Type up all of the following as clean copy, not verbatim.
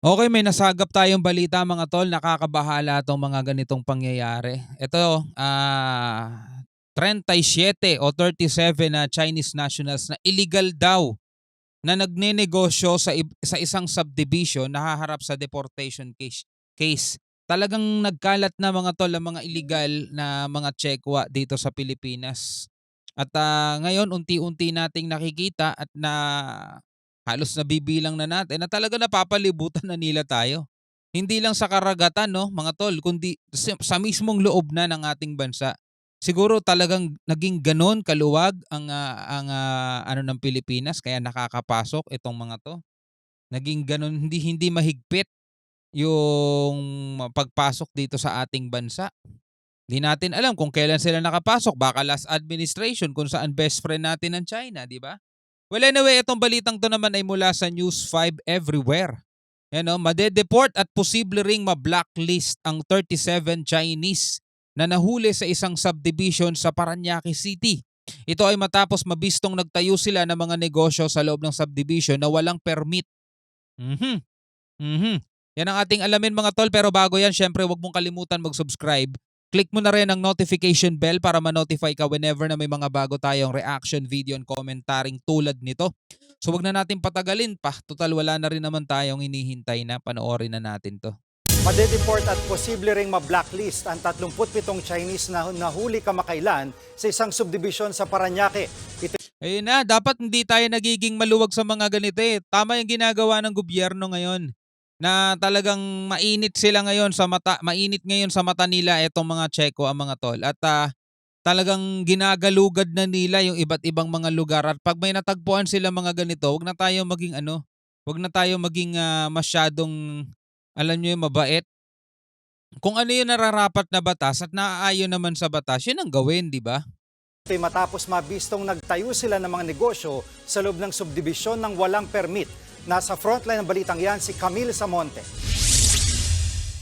Okay, may nasagap tayong balita mga tol, nakakabahala 'tong mga ganitong pangyayari. Ito, 37 o 37 na Chinese nationals na illegal daw na nagnenegosyo sa isang subdivision nahaharap sa deportation case. Talagang nagkalat na mga tol ang mga illegal na mga Chekwa dito sa Pilipinas. At, ngayon unti-unti nating nakikita at halos nabibilang na natin na talaga napapalibutan na nila tayo. Hindi lang sa karagatan 'no, mga tol, kundi sa mismong loob na ng ating bansa. Siguro talagang naging gano'n kaluwag ang ng Pilipinas kaya nakakapasok itong mga 'to. Naging gano'n, hindi hindi mahigpit yung pagpasok dito sa ating bansa. Hindi natin alam kung kailan sila nakapasok, baka last administration kung saan best friend natin ang China, 'di ba? Well, anyway, itong balitang 'to naman ay mula sa News 5 Everywhere. Yan 'no, made-deport at posible ring ma-blacklist ang 37 Chinese na nahuli sa isang subdivision sa Parañaque City. Ito ay matapos mabistong nagtayo sila ng mga negosyo sa loob ng subdivision na walang permit. Mhm. Mhm. Yan ang ating alamin mga tol, pero bago yan syempre wag mong kalimutan mag-subscribe. Click mo na rin ang notification bell para ma-notify ka whenever na may mga bago tayong reaction video and commentaring tulad nito. So wag na natin patagalin pa. Total wala na rin naman tayong hinihintay na panoorin na natin 'to. Madedeport at posible ring ma-blacklist ang 37 Chinese na nahuli kamakailan sa isang subdivision sa Parañaque. Ito Ayun na, dapat hindi tayo nagiging maluwag sa mga ganito eh. Tama yung ginagawa ng gobyerno ngayon na talagang mainit ngayon sa mata nila itong mga Tseko, ang mga tol. At talagang ginagalugad na nila yung iba't ibang mga lugar at pag may natagpuan sila mga ganito, wag na tayo maging masyadong alam niyo yung mabait. Kung ano yung nararapat na batas at naaayon naman sa batas, yun ang gawin, di ba? ay matapos mabistong nagtayo sila ng mga negosyo sa loob ng subdivision ng walang permit. Nasa frontline ng balitang yan si Camille Samonte.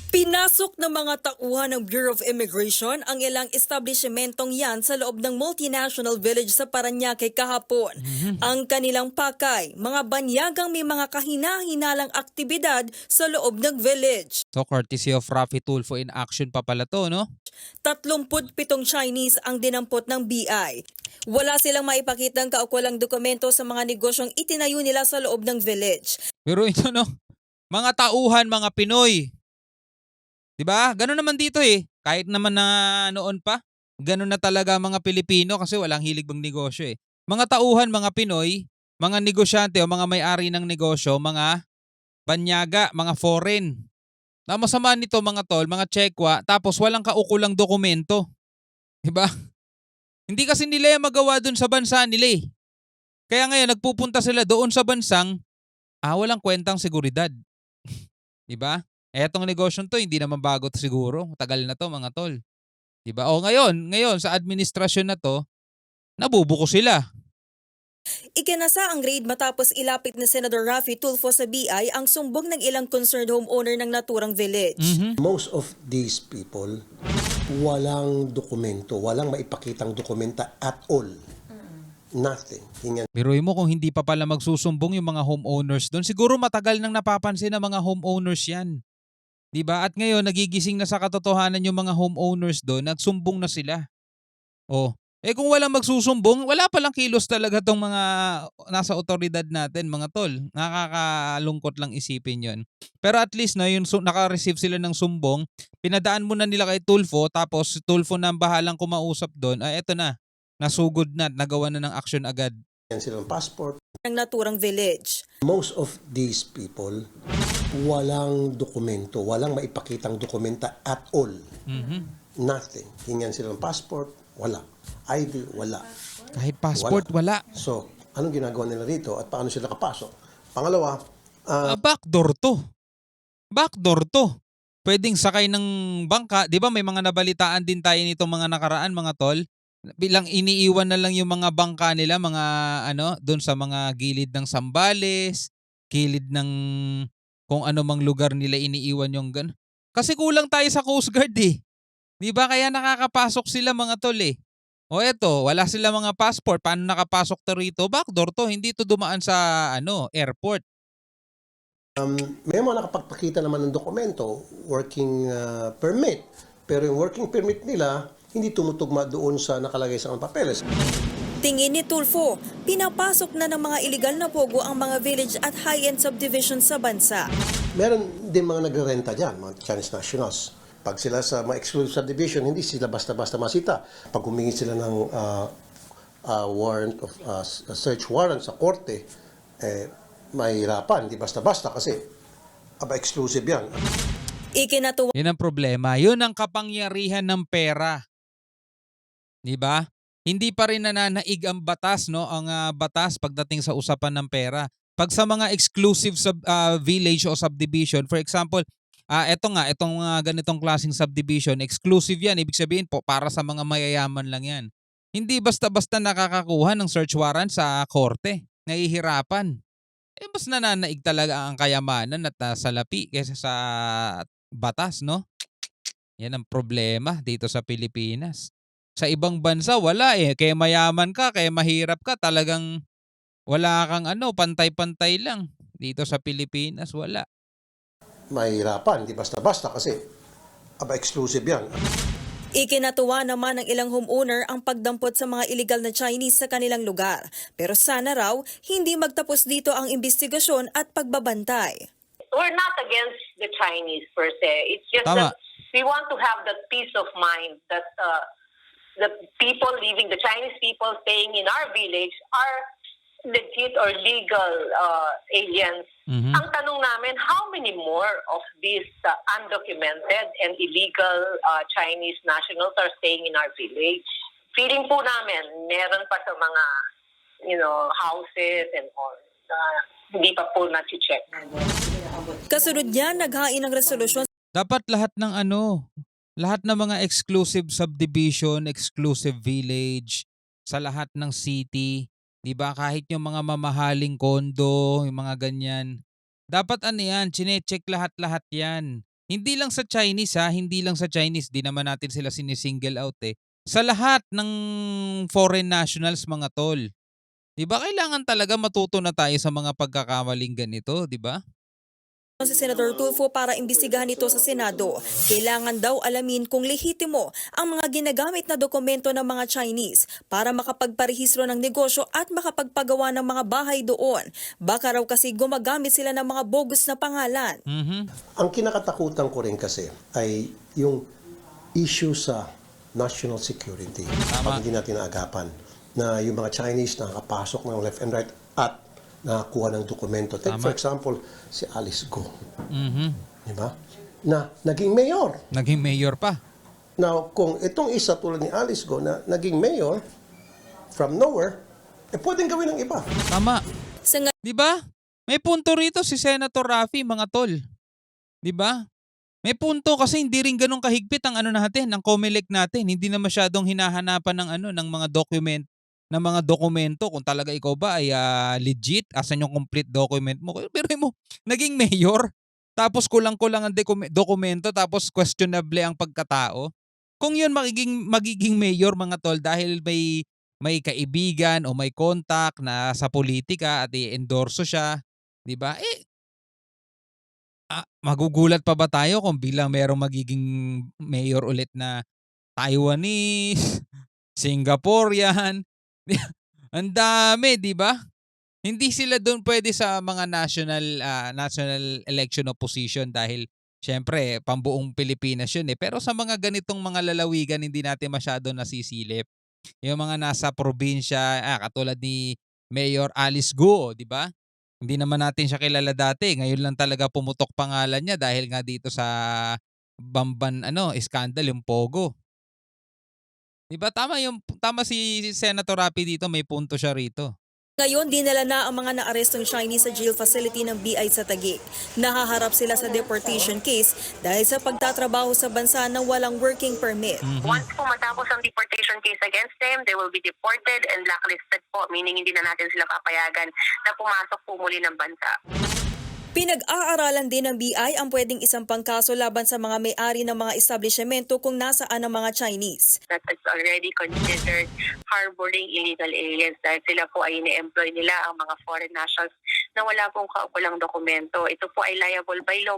Pinasok ng mga tauhan ng Bureau of Immigration ang ilang establishmentong yan sa loob ng multinational village sa Parañaque kahapon. Ang kanilang pakay, mga banyagang may mga kahina-hinalang aktibidad sa loob ng village. So courtesy of Rafi Tulfo in action pa pala to, no? 37 Chinese ang dinampot ng BI. Wala silang maipakitang kaukulang dokumento sa mga negosyong itinayo nila sa loob ng village. Pero ito no, mga tauhan, mga Pinoy. 'Di ba? Gano'n naman dito eh. Kahit naman na noon pa, gano'n na talaga mga Pilipino kasi walang hilig magnegosyo eh. Mga tauhan, mga Pinoy, mga negosyante o mga may-ari ng negosyo, mga banyaga, mga foreign. Na masama nito mga tol, mga Tsekwa, tapos walang kaukulang dokumento. 'Di ba? Hindi kasi nila yung magawa dun sa bansa nila eh. Kaya ngayon nagpupunta sila doon sa bansang walang kwentang seguridad. 'Di ba? Etong negosyong 'to hindi naman bago 'to siguro, matagal na 'to mga tol, 'di ba? O ngayon sa administrasyon na 'to, nabubuko sila. Ikinasa ang raid matapos ilapit ni Senator Raffy Tulfo sa BI ang sumbong ng ilang concerned homeowner ng naturang village. Most of these people, walang dokumento, walang maipakitang dokumenta at all. Nothing. Biruin mo kung hindi pa pala magsusumbong yung mga homeowners do'n, siguro matagal nang napapansin ng mga homeowners 'yan, 'di ba? At ngayon nagigising na sa katotohanan yung mga homeowners do'n, nagsumbong na sila. Oh, kung walang magsusumbong, wala palang kilos talaga 'tong mga nasa otoridad natin mga tol. Nakakalungkot lang isipin 'yon. Pero at least na yung naka-receive sila ng sumbong, pinadaan muna nila kay Tulfo tapos si Tulfo na ang bahalang kumausap do'n, eto na, nasugod na at nagawa na ng aksyon agad. Yan silang passport. Ng naturang village. Most of these people, walang dokumento, walang maipakitang dokumenta at all. Nothing. Hingan silang passport, wala. ID, wala. Kahit passport, wala. So, anong ginagawa nila rito at paano sila nakapasok? Pangalawa, Backdoor to. Backdoor to. Pwedeng sakay ng bangka. Di ba may mga nabalitaan din tayo nitong mga nakaraan mga tol? Bilang iniiwan na lang yung mga bangka nila, mga doon sa mga gilid ng Sambales, gilid ng kung ano mang lugar nila iniiwan yung Kasi kulang tayo sa Coast Guard eh. Di ba kaya nakakapasok sila mga tol eh. O eto, wala sila mga passport. Paano nakapasok to rito? Backdoor to. Hindi to dumaan sa airport. May mga nakapagpakita naman ng dokumento, working permit. Pero yung working permit nila, hindi tumutugma doon sa nakalagay sa mga papeles. Tingin ni Tulfo, pinapasok na ng mga illegal na pogo ang mga village at high-end subdivision sa bansa. Meron din mga nagre-renta dyan, mga Chinese nationals. Pag sila sa mga exclusive subdivision, hindi sila basta-basta masita. Pag humingi sila ng warrant of search warrant sa korte, mahirapan, hindi basta-basta kasi exclusive yan. Ikinatuwa Yun ang problema. Yun ang kapangyarihan ng pera. 'Di ba? Hindi pa rin nananaig ang batas, no? Ang batas pagdating sa usapan ng pera. Pag sa mga exclusive village o subdivision, for example, itong ganitong klaseng subdivision, exclusive 'yan. Ibig sabihin po para sa mga mayayaman lang 'yan. Hindi basta-basta nakakakuha ng search warrant sa korte. Nahihirapan. Mas nananaig talaga ang kayamanan at salapi kaysa sa batas, no? Yan ang problema dito sa Pilipinas. Sa ibang bansa, wala eh. Kaya mayaman ka, kaya mahirap ka, talagang wala kang pantay-pantay lang. Dito sa Pilipinas, wala. Mahirapan, hindi basta-basta kasi exclusive yan. Ikinatuwa naman ng ilang homeowner ang pagdampot sa mga illegal na Chinese sa kanilang lugar. Pero sana raw, hindi magtapos dito ang investigasyon at pagbabantay. We're not against the Chinese per se. It's just Tama. that we want to have that peace of mind that the people living, the Chinese people staying in our village are legit or legal aliens. Mhm. Ang tanong namin, how many more of these undocumented and illegal Chinese nationals are staying in our village? Feeling po namin, meron pa sa mga, houses and all. Hindi pa po na-check. Kasunod niyan, naghain ng resolusyon Dapat lahat ng mga exclusive subdivision, exclusive village, sa lahat ng city, 'di ba? Kahit yung mga mamahaling kondo, yung mga ganyan. Dapat chine-check lahat-lahat 'yan. Hindi lang sa Chinese hindi lang sa Chinese, di naman natin sila sinisingle out eh. Sa lahat ng foreign nationals mga tol. 'Di ba kailangan talaga matuto na tayo sa mga pagkakamaling ganito, 'di ba? si Senator Tulfo para imbestigahan ito sa Senado. Kailangan daw alamin kung lehitimo ang mga ginagamit na dokumento ng mga Chinese para makapagparehistro ng negosyo at makapagpagawa ng mga bahay doon. Baka raw kasi gumagamit sila ng mga bogus na pangalan. Ang kinakatakutan ko rin kasi ay yung issue sa national security. Pag hindi natin naagapan na yung mga Chinese na nakapasok ng left and right at nakakuha ng dokumento. Take for example, si Alice Go. Di ba? Na naging mayor. Naging mayor pa. Now, kung itong isa tulad ni Alice Go na naging mayor from nowhere, pwedeng gawin ng iba. Tama. Sa 'Di ba? May punto rito si Senator Raffy, mga tol. 'Di ba? May punto kasi hindi rin ganun kahigpit ang natin, ang COMELEC natin. Hindi na masyadong hinahanapan ng mga dokumento kung talaga ikaw ba ay legit, asan yung complete document mo. Pero mo, naging mayor, tapos kulang-kulang ang dokumento, tapos questionable ang pagkatao. Kung yun magiging mayor mga tol dahil may kaibigan o may contact na sa politika at i-endorso siya, 'di ba? Magugulat pa ba tayo kung bilang merong magiging mayor ulit na Taiwanese, Singaporean? Ang dami, 'di ba? Hindi sila doon pwede sa mga national election opposition dahil syempre pambuong Pilipinas 'yun eh. Pero sa mga ganitong mga lalawigan hindi natin masyado nasisilip. Yung mga nasa probinsya, katulad ni Mayor Alice Go, 'di ba? Hindi naman natin siya kilala dati. Ngayon lang talaga pumutok pangalan niya dahil nga dito sa Bamban scandal yung Pogo. 'Di ba tama si Senator Raffy dito, may punto siya rito. Ngayon, dinala na ang mga naarestong Chinese sa jail facility ng BI sa Taguig. Nahaharap sila sa deportation case dahil sa pagtatrabaho sa bansa ng walang working permit. Once po matapos ang deportation case against them, they will be deported and blacklisted po, meaning hindi na natin sila papayagan na pumasok po muli ng bansa. Pinag-aaralan din ng BI ang pwedeng isang pangkaso laban sa mga may-ari ng mga establishmento kung nasaan ang mga Chinese. That is already considered harboring illegal aliens dahil sila po ay ini-employ nila ang mga foreign nationals na wala pong kaukulang dokumento. Ito po ay liable by law.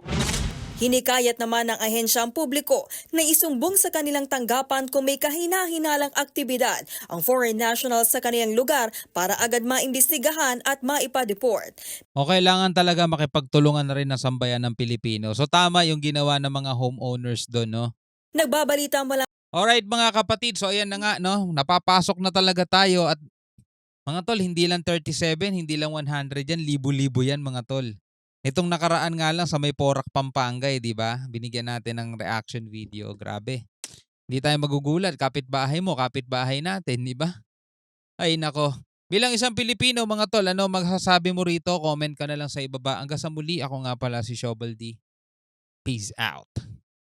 Hinikayat naman ng ahensya ang publiko na isumbong sa kanilang tanggapan kung may kahina-hinalang aktibidad ang foreign nationals sa kanilang lugar para agad maimbestigahan at maipa-deport. O kailangan talaga makipagtulungan na rin ng sambayan ng Pilipino. So tama yung ginawa ng mga homeowners doon, no? Nagbabalita mula Alright mga kapatid, so ayan na nga, no? Napapasok na talaga tayo at mga tol, hindi lang 37, hindi lang 100 yan, libo-libo yan mga tol. Itong nakaraan nga lang sa may Porac, Pampanga, di ba? Binigyan natin ng reaction video. Grabe. Hindi tayo magugulat. Kapitbahay mo, kapitbahay natin, di ba? Ay nako. Bilang isang Pilipino, mga tol, ano magsasabi mo rito? Comment ka na lang sa ibaba. Hanggang sa muli, ako nga pala si Shobal D. Peace out.